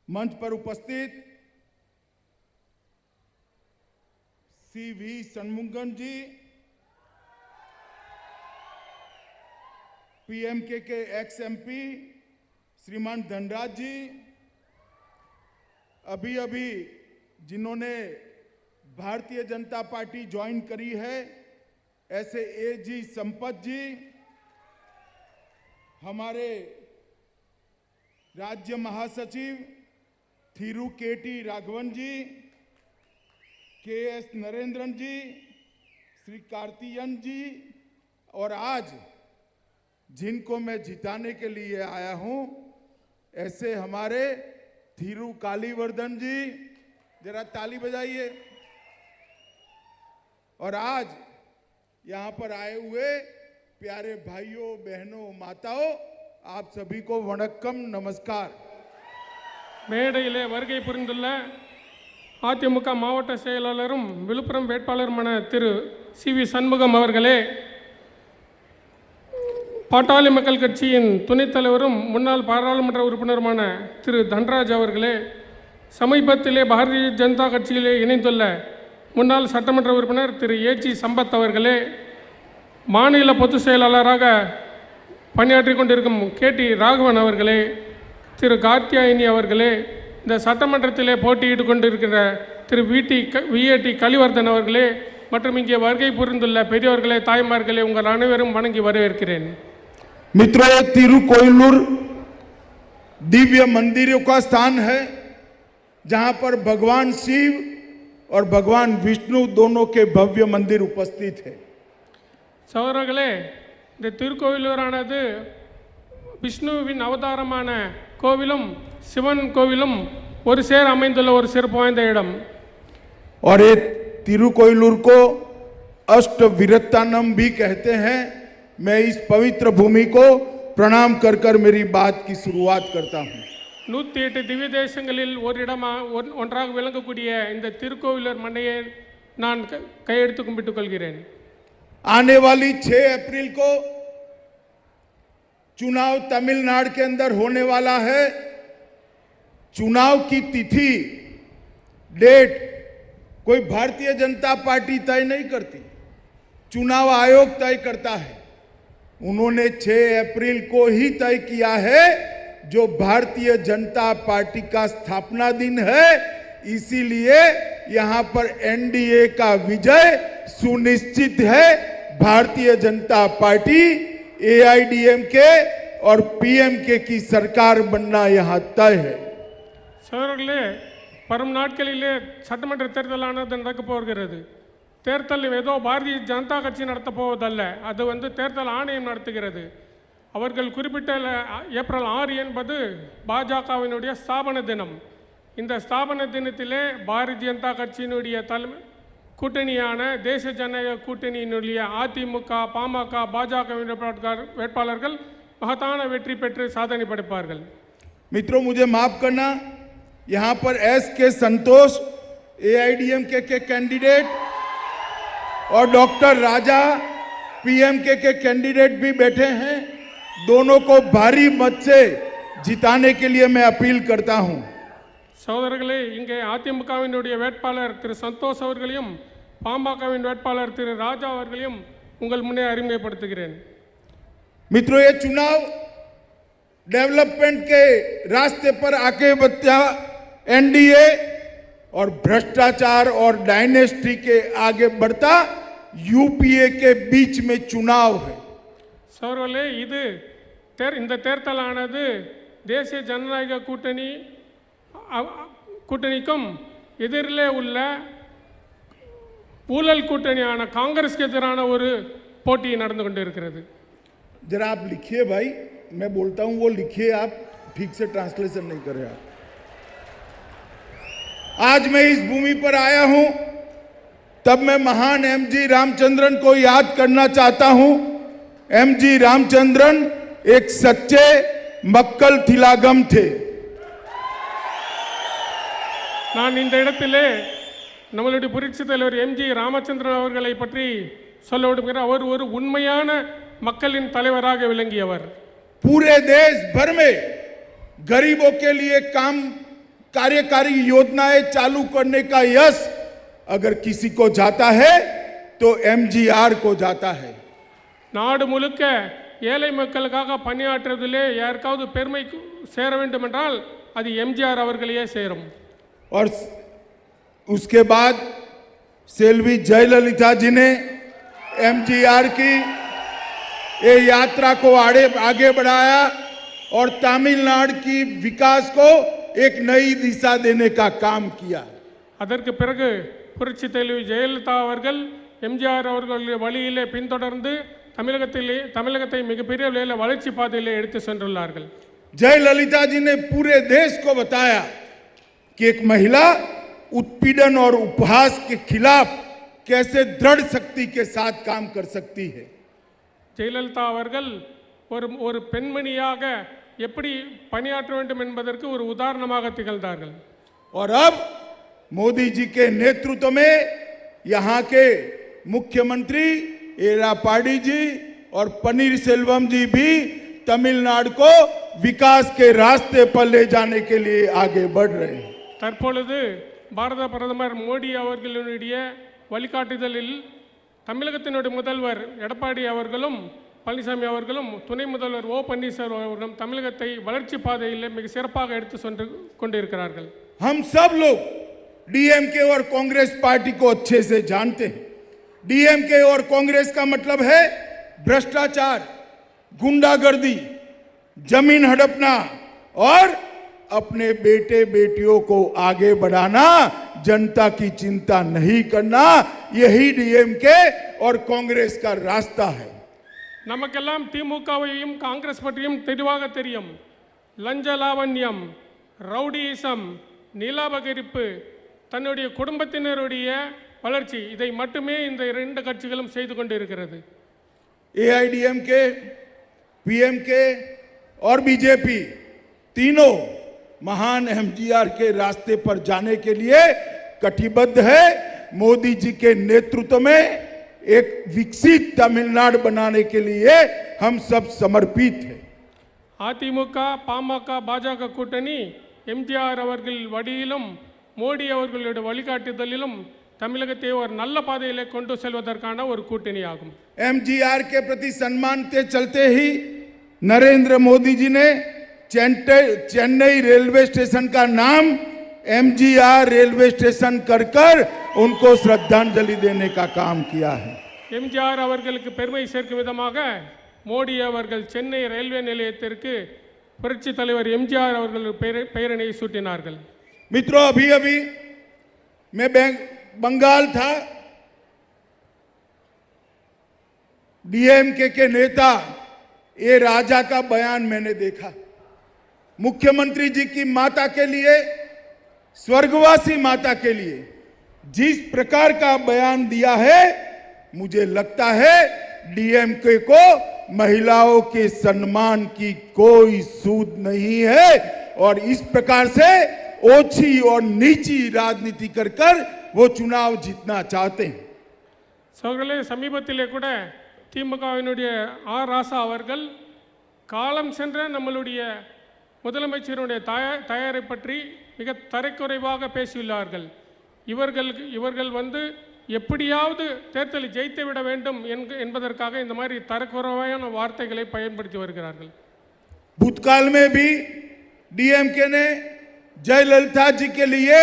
मंच पर उपस्थित CV षणमुगम जी, PMK के एक्स MP श्रीमान धनराज जी, अभी जिन्होंने भारतीय जनता पार्टी ज्वाइन करी है ऐसे AG संपत जी, हमारे राज्य महासचिव थिरू KT राघवन जी, KS नरेंद्रन जी, श्री कार्तियन जी, और आज जिनको मैं जिताने के लिए आया हूं ऐसे हमारे थिरू कालीवर्धन जी, जरा ताली बजाइए। और आज यहां पर आए हुए प्यारे भाइयों बहनों माताओं, आप सभी को वणक्कम नमस्कार। மேடையிலே வருகை புரிந்துள்ள அதிமுக மாவட்ட செயலாளரும் விழுப்புரம் வேட்பாளருமான திரு CV சண்முகம் அவர்களே, பாட்டாளி மக்கள் கட்சியின் துணைத் தலைவரும் முன்னாள் பாராளுமன்ற உறுப்பினருமான திரு தன்ராஜ் அவர்களே, சமீபத்திலே பாரதிய ஜனதா கட்சியிலே இணைந்துள்ள முன்னாள் சட்டமன்ற உறுப்பினர் திரு AG சம்பத் அவர்களே, மாநில பொதுச் செயலாளராக பணியாற்றி கொண்டிருக்கும் KT ராகவன் அவர்களே, திரு கார்த்தியாயினி அவர்களே, இந்த சட்டமன்றத்திலே போட்டியிட்டு கொண்டிருக்கிற திரு VAT கலிவர்தன் அவர்களே மற்றும் இங்கே வருகை புரிந்துள்ள பெரியவர்களே, தாய்மார்களே, உங்கள் அனைவரும் வணங்கி வரவேற்கிறேன்। मित्रों, तिरुकोयलूर दिव्य मंदिरों का स्थान है जहां पर भगवान शिव और भगवान विष्णु दोनों के भव्य मंदिर उपस्थित है। சகோதரர்களே, இந்த திருக்கோவிலூரானது விஷ்ணுவின் அவதாரமான கோவிலும் சிவன் கோவிலும் ஒரு சேர அமைந்துள்ள ஒரு சிறப்பு வாய்ந்த இடம்। और ये तिरुकोयलूर को अष्ट विरत्तानम भी कहते हैं। मैं इस पवित्र भूमि को प्रणाम कर कर मेरी बात की शुरुआत करता हूं। 108 திவ்ய தேசங்களில் ஒரு இடமா ஒன்றாக விளங்கக்கூடிய இந்த திருக்கோவிலூர் மண்ணையை நான் கையெடுத்து கும்பிட்டுக் கொள்கிறேன்। आने वाली 6 अप्रैल को चुनाव तमिलनाडु के अंदर होने वाला है। चुनाव की तिथि डेट कोई भारतीय जनता पार्टी तय नहीं करती, चुनाव आयोग तय करता है। उन्होंने 6 अप्रैल को ही तय किया है, जो भारतीय जनता पार्टी का स्थापना दिन है। इसीलिए यहां पर NDA का विजय सुनिश्चित है। भारतीय जनता पार्टी AIDMK और PMK की सरकार बनना यहां तय है। சகோதரர்களே, வரும் நாட்களிலே சட்டமன்ற தேர்தலானது நடக்கப் போகிறது। தேர்தல் ஏதோ பாரதிய ஜனதா கட்சி நடத்தப் போவதல்ல, அது தேர்தல் ஆணையம் நடத்துகிறது। அவர்கள் குறிப்பிட்ட ஏப்ரல் 6 என்பது பாஜகவினுடைய ஸ்தாபன தினம்। இந்த ஸ்தாபன தினத்திலே பாரதிய ஜனதா கட்சியினுடைய கூட்டணியான தேசிய ஜனநாயக கூட்டணியினுடைய அதிமுக, பாமக, பாஜக வேட்பாளர்கள் மகத்தான வெற்றி பெற்று சாதனை படைப்பார்கள்। मित्रों, मुझे माफ करना, यहां पर SK संतोष AIDMK के कैंडिडेट और डॉक्टर राजा PMK के कैंडिडेट भी बैठे हैं। दोनों को भारी मत से जिताने के लिए मैं अपील करता हूं। சகோதரர்களே, இங்கே அதிமுகவினுடைய வேட்பாளர் திரு சந்தோஷ் அவர்களையும் பாமகவின் வேட்பாளர் திரு ராஜா அவர்களையும் உங்கள் முன்னே அறிமுகப்படுத்துகிறேன்। मित्रों, ये चुनाव डेवलपमेंट के रास्ते पर आगे बढ़ता NDA और भ्रष्टाचार और डायनेस्टी के आगे बढ़ता UPA के बीच में चुनाव है। சகோதரர்களே, இந்த தேர்தலானது தேசிய ஜனநாயக கூட்டணிக்கும் எதிரிலே உள்ள ஊழல் கூட்டணியான காங்கிரஸ்க்கு எதிரான ஒரு போட்டி நடந்து கொண்டிருக்கிறது। जरा आप लिखिए भाई, मैं बोलता हूं वो लिखिए, आप ठीक से ट्रांसलेशन नहीं कर रहे आप। आज मैं इस भूमि पर आया हूं तब मैं महान MG रामचंद्रन को याद करना चाहता हूं। MG रामचंद्रन एक सच्चे मक्कल थिलागम थे। நான் இந்த இடத்திலே நம்மளுடைய புரட்சி தலைவர் MG ராமச்சந்திரன் அவர்களை பற்றி சொல்ல விரும்புகிறேன்। அவர் ஒரு உண்மையான மக்களின் தலைவராக विलंगियवर। पूरे देश भर में गरीबों के लिए काम कार्यकारी योजनाएं चालू करने का यश अगर किसी को जाता है तो एमजीआर को जाता है। நாடு முழுக்க ஏழை மக்களுக்காக பணியாற்றுவதிலே யாருக்காவது பெருமை சேர வேண்டும் என்றால் அது எம்ஜிஆர் அவர்களையே சேரும். और उसके बाद सेल्वी जयललिता जी ने एमजीआर की ये यात्रा को आगे बढ़ाया और तमिलनाडु की विकास को एक नई दिशा देने का काम किया. அதற்கு பிறகு புரட்சி தலைவி ஜெயலலிதா அவர்கள் எம்ஜிஆர் அவர்களுடைய வழியிலே பின்தொடர்ந்து தமிழகத்தை மிகப்பெரிய அளவில் வளர்ச்சி பாதையிலே எடுத்து சென்றுள்ளார்கள். जयललिता जी ने पूरे देश को बताया कि एक महिला उत्पीड़न और उपहास के खिलाफ कैसे दृढ़ शक्ति के साथ काम कर सकती है. ஜெயலலிதா அவர்கள் ஒரு பெண்மணியாக எப்படி பணியாற்ற வேண்டும் என்பதற்கு ஒரு உதாரணமாக திகழ்ந்தார்கள். और अब मोदी जी के नेतृत्व में यहाँ के मुख्यमंत्री एरापाडी जी और पनीरसेल्वम जी भी तमिलनाडु को विकास के रास्ते पर ले जाने के लिए आगे बढ़ रहे हैं. தற்பொழுது பாரத பிரதமர் மோடி அவர்களுடைய வழிகாட்டுதலில் தமிழகத்தினுடைய முதல்வர் எடப்பாடி அவர்களும் பழனிசாமி அவர்களும் துணை முதல்வர் ஓ பன்னீர்செல்வம் அவர்களும் தமிழகத்தை வளர்ச்சி பாதையில் மிக சிறப்பாக எடுத்து சென்று கொண்டிருக்கிறார்கள். हम सब लोग डीएमके और कांग्रेस पार्टी को अच्छे से जानते हैं. डीएमके और कांग्रेस का मतलब है भ्रष्टाचार, गुंडागर्दी, जमीन हड़पना और अपने बेटे बेटियों को आगे बढ़ाना, जनता की चिंता नहीं करना. यही डीएमके और कांग्रेस का रास्ता है. நமக்கெல்லாம் திமுகவையும் காங்கிரஸ் பற்றியும் தெளிவாக தெரியும். லஞ்ச லாவண்யம், ரவுடியிசம், நிலாபகரிப்பு, தன்னுடைய குடும்பத்தினருடைய வளர்ச்சி, இதை மட்டுமே இந்த இரண்டு கட்சிகளும் செய்து கொண்டிருக்கிறது. एआईडीएमके, पीएमके और बीजेपी तीनों महान एमजीआर के रास्ते पर जाने के लिए कटिबद्ध है. मोदी जी के नेतृत्व में एक विकसित तमिलनाडु बनाने के लिए हम सब समर्पित हैं. அதிமுக, பாமக, பாஜக கூட்டணி எம்ஜிஆர் அவர்கள் வழியிலும் மோடி அவர்களுடைய வழிகாட்டுதலிலும் தமிழகத்தை ஒரு நல்ல பாதையிலே கொண்டு செல்வதற்கான ஒரு கூட்டணி ஆகும். एमजीआर के प्रति सम्मान के चलते ही नरेंद्र मोदी जी ने चेन्नई रेलवे स्टेशन का नाम एमजीआर रेलवे स्टेशन कर उनको श्रद्धांजलि देने का काम किया है. எம்ஜிஆர் அவர்களுக்கு பெருமை சேர்க்கும் விதமாக மோடி அவர்கள் சென்னை ரயில்வே நிலையத்திற்கு புரட்சி தலைவர் எம்ஜிஆர் அவர்கள் பெயரினை சூட்டினார்கள். मित्रों, अभी अभी मैं बंगाल था. डीएमके के नेता ए राजा का बयान मैंने देखा. मुख्यमंत्री जी की माता के लिए, स्वर्गवासी माता के लिए जिस प्रकार का बयान दिया है, मुझे लगता है डीएमके को महिलाओं के सम्मान की कोई सूद नहीं है और इस प्रकार से ओछी और नीची राजनीति कर वो चुनाव जीतना चाहते हैं. சோழர்களே, சமீபத்திலே கூட திமுகவினுடைய ஆர் ராசா அவர்கள் காலம் சென்ற நம்மளுடைய முதலமைச்சருடைய தயாரை பற்றி மிக தரைக்குறைவாக பேசியுள்ளார்கள். இவர்கள் வந்து எப்படியாவது தேர்தலில் ஜெயித்து விட வேண்டும் என்பதற்காக இந்த மாதிரி தரக்குறைவான வார்த்தைகளை பயன்படுத்தி வருகிறார்கள். भूतकाल में भी डीएमके ने जयललिता जी के लिए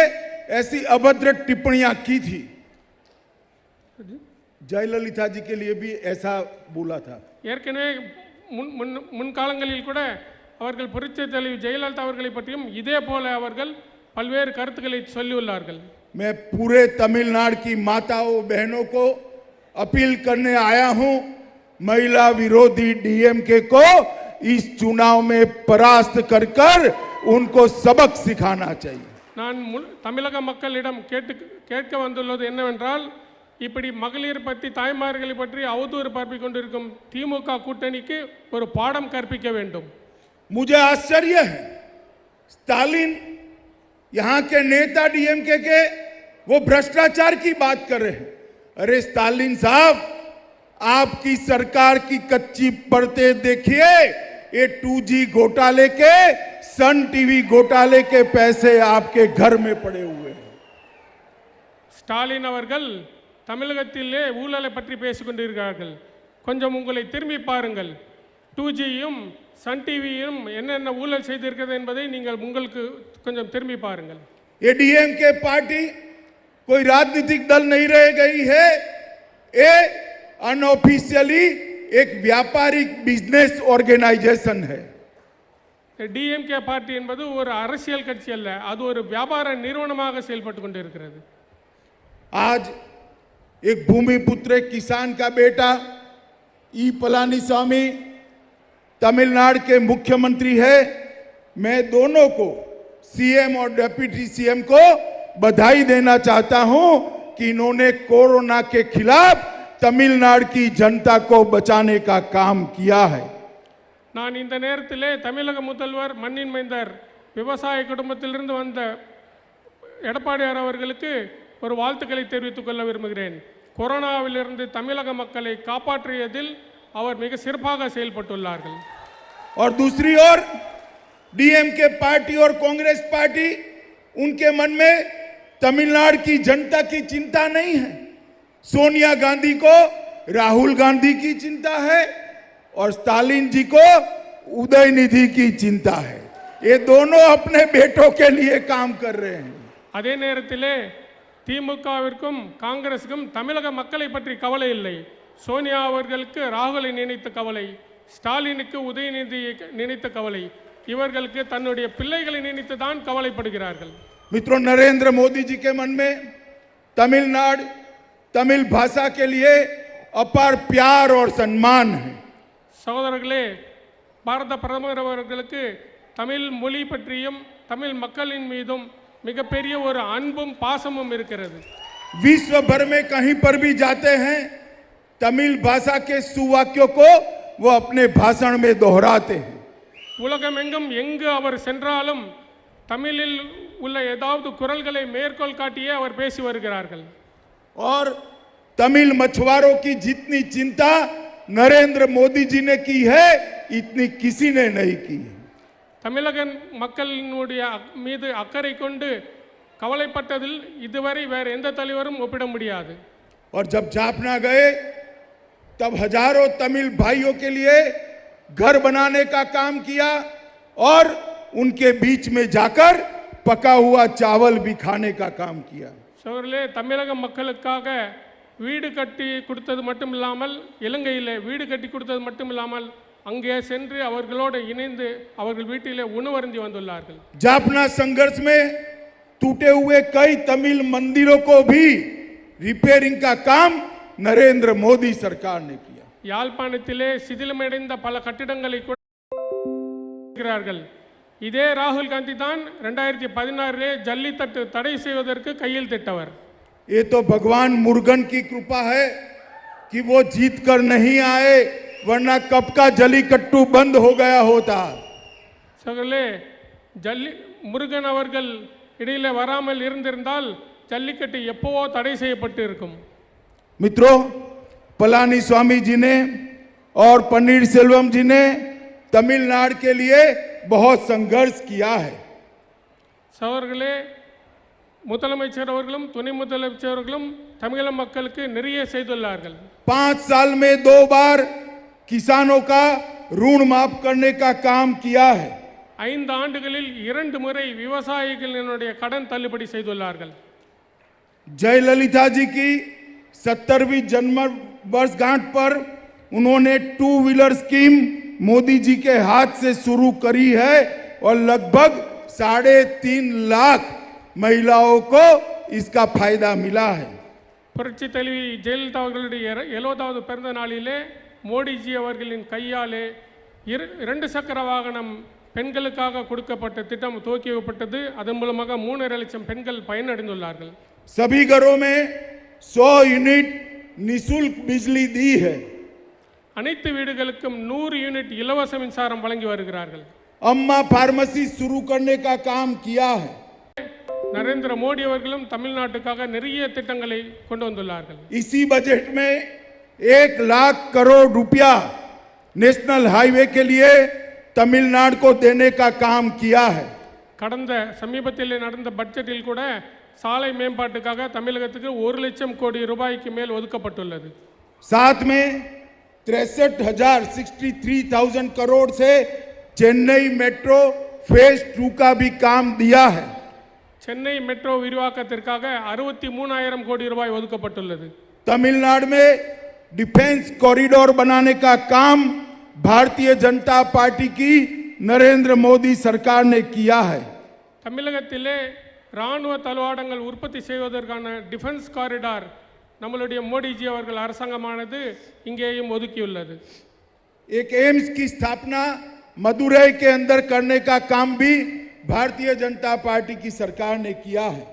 ऐसी अभद्र टिप्पणियां की थी. जयललिता जी के लिए भी ऐसा बोला था. ஏற்கனவே முன்காலங்களில் கூட அவர்கள் புரட்சி தலைவி ஜெயலலிதா அவர்களை பற்றியும் இதே போல அவர்கள் பல்வேறு கருத்துக்களை சொல்லியுள்ளார்கள். मैं पूरे तमिलनाडु की माताओं बहनों को अपील करने आया हूं, महिला विरोधी डीएमके को इस चुनाव में परास्त कर उनको सबक सिखाना चाहिए. நான் தமிழக மக்களிடம் கேட்க வந்துள்ளது என்னவென்றால், இப்படி மகளிர் பற்றி, தாய்மார்களை பற்றி அவதூறு பரப்பிக் கொண்டிருக்கும் திமுக கூட்டணிக்கு ஒரு பாடம் கற்பிக்க வேண்டும். मुझे आश्चर्य है, स्टालिन यहां के नेता डीएमके के वो भ्रष्टाचार की बात कर रहे हैं. अरे स्टालिन साहब, आपकी सरकार की कच्ची परतें देखिए. ये 2G घोटाले के, सन टीवी घोटाले के पैसे आपके घर में पड़े हुए हैं। ஸ்டாலின் அவர்கள் தமிழகத்திலே ஊழலை பற்றி பேசிக் கொண்டிருக்கிறார்கள். கொஞ்சம் உங்களை திரும்பி பாருங்கள். 2Gயும் சன் டிவியும் என்னென்ன ஊழல் செய்திருக்கிறது என்பதை நீங்கள் உங்களுக்கு கொஞ்சம் திரும்பி பாருங்கள். ये डीएमके पार्टी कोई राजनीतिक दल नहीं रह गई है, ये अनऑफिशियली एक व्यापारिक बिजनेस ऑर्गेनाइजेशन है। டிஎம்கே பார்ட்டி என்பது ஒரு அரசியல் கட்சி அல்ல, அது ஒரு வியாபார நிறுவனமாக செயல்பட்டு கொண்டிருக்கிறது. आज एक भूमिपुत्र किसान का बेटा ई पलानीस्वामी तमिलनाडु के मुख्यमंत्री है। मैं दोनों को, सीएम और डिप्टी सीएम को बधाई देना चाहता हूं कि इन्होंने कोरोना के खिलाफ तमिलनाडु की जनता को बचाने का काम किया है। நான் இந்த நேரத்திலே தமிழக முதல்வர் மண்ணின் மைந்தர் விவசாய குடும்பத்திலிருந்து வந்த எடப்பாடியார் அவர்களுக்கு ஒரு வாழ்த்துக்களை தெரிவித்துக் கொள்ள விரும்புகிறேன். கொரோனாவிலிருந்து தமிழக மக்களை காப்பாற்றியதில் அவர் மிக சிறப்பாக செயல்பட்டுள்ளார்கள். और दूसरी ओर डीएमके पार्टी और कांग्रेस पार्टी, उनके मन में तमिलनाडु की जनता की चिंता नहीं है। सोनिया गांधी को राहुल गांधी की चिंता है और स्टालिन जी को उदयनिधि की चिंता है। ये दोनों अपने बेटों के लिए काम कर रहे हैं। அதே நேரத்திலே திமுகவிற்கும் காங்கிரஸுக்கும் தமிழக மக்களை பற்றி கவலை இல்லை. சோனியா அவர்களுக்கு ராகுலை நினைத்த கவலை, ஸ்டாலினுக்கு உதயநிதியை நினைத்த கவலை, இவர்களுக்கு தன்னுடைய பிள்ளைகளை நினைத்து தான் கவலைப்படுகிறார்கள். मित्रों, नरेंद्र मोदी जी के मन में तमिलनाडु, तमिल भाषा के लिए अपार प्यार और सम्मान है। சகோதரர்களே, பாரத பிரதமர் அவர்களுக்கு தமிழ் மொழி பற்றியும் தமிழ் மக்களின் மீதும் மிகப்பெரிய ஒரு அன்பும் பாசமும் இருக்கிறது. विश्व भर में कहीं पर भी जाते हैं, तमिल भाषा के सुवाक्यों को वो अपने भाषण में दोहराते हैं। உலகமெங்கும் எங்கு அவர் சென்றாலும் தமிழில் உள்ள ஏதாவது குரல்களை மேற்கோள் காட்டியே அவர் பேசி வருகிறார்கள். और तमिल मछुआरों की जितनी चिंता नरेंद्र मोदी जी ने की है, इतनी किसी ने नहीं की। தமிழக மக்களினுடைய மீது அக்கறை கொண்டு கவலைப்பட்டதில் இதுவரை வேறு எந்த தலைவரும் ஒப்பிட முடியாது. और जब जाफना गए तब हजारों तमिल भाइयों के लिए घर बनाने का काम किया और उनके बीच में जाकर पका हुआ चावल भी खाने का काम किया। சோழர்களே, தமிழக மக்களுக்காக வீடு கட்டி கொடுத்தது மட்டும் இல்லாமல், இலங்கையிலே வீடு கட்டி கொடுத்தது மட்டும் இல்லாமல் அங்கே சென்று அவர்களோடு இணைந்து அவர்கள் வீட்டிலே உணவருந்தி வந்துள்ளார்கள். जाफना संघर्ष में टूटे हुए कई तमिल मंदिरों को भी रिपेयरिंग का काम नरेंद्र मोदी सरकार ने किया। யாழ்ப்பாணத்திலே சிதிலமடைந்த பல கட்டிடங்களை கூட இருக்கிறார்கள். இதே ராகுல் காந்தி தான் 2016 ஜல்லிக்கட்டு தடை செய்வதற்கு கையில் திட்டவர். ये तो भगवान मुरुगन की कृपा है कि वो जीत कर नहीं आए, वरना कब का जलीकट्टू बंद हो गया होता। சகலே, முருகன் அவர்கள் இடையில வராமல் இருந்திருந்தால் ஜல்லிக்கட்டு எப்பவோ தடை செய்யப்பட்டு இருக்கும். मित्रों, पलानीस्वामी जी ने और पन्नीरसेल्वम जी ने तमिलनाडु के लिए बहुत संघर्ष किया है। சகோதரர்களே, முதலமைச்சர் அவர்களும் துணை முதலமைச்சர் அவர்களும் தமிழக மக்களுக்கு நிறைய செய்துள்ளார்கள். 5 साल में 2 बार किसानों का ऋण माफ करने का काम किया है। 5 ஆண்டுகளில் 2 முறை விவசாயிகளினுடைய கடன் தள்ளுபடி செய்துள்ளார்கள். जयललिता जी की 70वीं जन्म वर्षगांठ पर उन्होंने 2 व्हीलर स्कीम मोदी जी के हाथ से शुरू करी है और लगभग 3.5 लाख महिलाओं को इसका फायदा मिला है। புரட்சி தலைவி ஜெயலலிதா அவர்களுடைய 70வது பிறந்த நாளிலே மோடிஜி அவர்களின் கையாலே 2 சக்கர வாகனம் பெண்களுக்காக கொடுக்கப்பட்ட திட்டம் துவக்கிவிட்டது. அதன் மூலமாக 3.5 லட்சம் பெண்கள் பயனடைந்துள்ளார்கள். सभी घरों में 100 यूनिट निःशुल्क बिजली दी है। அனைத்து வீடுகளுக்கும் 100 யூனிட் இலவச மின்சாரம் வழங்கி வருகிறார்கள். अम्मा फार्मेसी शुरू करने का काम किया है। நரேந்திர மோடி அவர்களும் தமிழ்நாட்டுக்காக நிறைய திட்டங்களை கொண்டு வந்துள்ளார்கள். इसी बजट में 1 लाख करोड़ रुपया नेशनल हाईवे के लिए तमिलनाडु को देने का काम किया है। கடந்த சமீபத்தில் நடந்த பட்ஜெட்டில் கூட சாலை மேம்பாட்டுக்காக தமிழகத்துக்கு 1,00,000 கோடி ரூபாய்க்கு மேல் ஒதுக்கப்பட்டுள்ளது. साथ में 63,000 करोड़ से चेन्नई मेट्रो फेज 2 का भी काम दिया है। சென்னை மெட்ரோ விரிவாக்கத்திற்காக 63,000 கோடி ரூபாய் ஒதுக்கப்பட்டுள்ளது. तमिलनाडु में डिफेंस कॉरिडोर बनाने का काम भारतीय जनता पार्टी की नरेंद्र मोदी सरकार ने किया है। தமிழகத்திலே இராணுவ தளவாடங்கள் உற்பத்தி செய்வதற்கான டிஃபென்ஸ் காரிடார் நம்மளுடைய மோடிஜி அவர்கள் அரசாங்கமானது இங்கேயும் ஒதுக்கியுள்ளது. एक एम्स की स्थापना मदुरई के अंदर करने का काम भी भारतीय जनता पार्टी की सरकार ने किया है।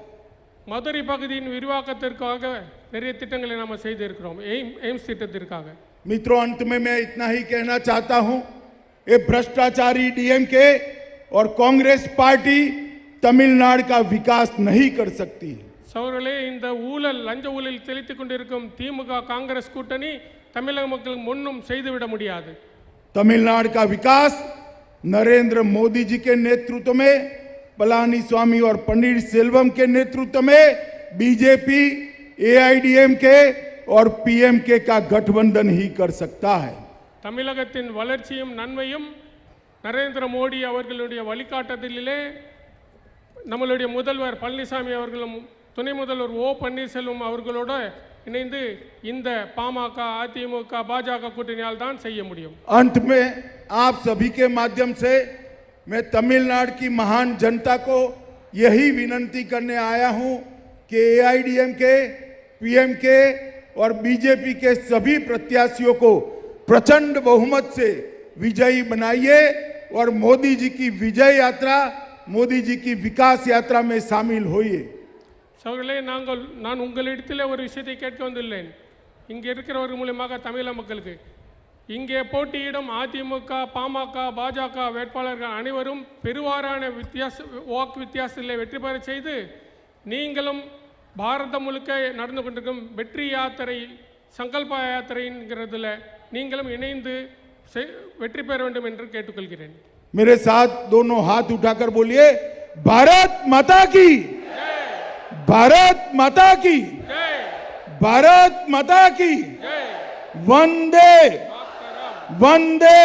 மதுரை பகுதியின் விரிவாக்கத்திற்காக நிறைய திட்டங்களை நாம் செய்திருக்கிறோம். எய்ம்ஸ் திட்டத்திற்காக. मित्रों, अंत में मैं इतना ही कहना चाहता हूं, ये भ्रष्टाचारी डीएमके और कांग्रेस पार्टी तमिलनाडु का विकास नहीं कर सकती है। சகோதரர்களே, இந்த ஊழல் லஞ்ச ஊழல் தெளித்துக் கொண்டிருக்கும் திமுக காங்கிரஸ் கூட்டணி தமிழக மக்கள் முன்னும் செய்துவிட முடியாது. तमिलनाडु का विकास नरेंद्र मोदी जी के नेतृत्व में, पलानीस्वामी और पन्नीरसेल्वम के नेतृत्व में बीजेपी, एआईडीएमके और पीएमके का गठबंधन ही कर सकता है। தமிழகத்தின் வளர்ச்சியும் நன்மையும் நரேந்திர மோடி அவர்களுடைய வழிகாட்டுதலிலே நம்மளுடைய முதல்வர் பழனிசாமி அவர்களும் துணை முதல்வர் ஓ பன்னீர்செல்வம் அவர்களோடு இணைந்து இந்த பாமக, அதிமுக, பாஜக கூட்டணியால் தான் செய்ய முடியும். अंत में आप सभी के माध्यम से मैं तमिलनाडु की महान जनता को यही विनंती करने आया हूं कि एआईडीएमके, पीएमके और बीजेपी के सभी प्रत्याशियों को प्रचंड बहुमत से विजयी बनाइए और मोदी जी की विजय यात्रा, मोदी जी की विकास यात्रा में शामिल होइए। சகோதரர்களே, நான் உங்களிடத்தில் ஒரு விஷயத்தை கேட்க வந்துள்ளேன். இங்கே இருக்கிறவர்கள் மூலமாக தமிழக மக்களுக்கு இங்கே போட்டியிடும் அதிமுக, பாமக, பாஜக வேட்பாளர்கள் அனைவரும் பெருவாரான வாக்கு வித்தியாசத்தில் வெற்றி பெற செய்து நீங்களும் பாரதம் முழுக்க நடந்து கொண்டிருக்கும் வெற்றி யாத்திரை, சங்கல்ப யாத்திரைங்கிறதுல நீங்களும் இணைந்து வெற்றி பெற வேண்டும் என்று கேட்டுக்கொள்கிறேன். मेरे साथ दोनों हाथ उठाकर बोलिए, भारत माता की, भारत माता की, भारत माता की, वंदे वंदे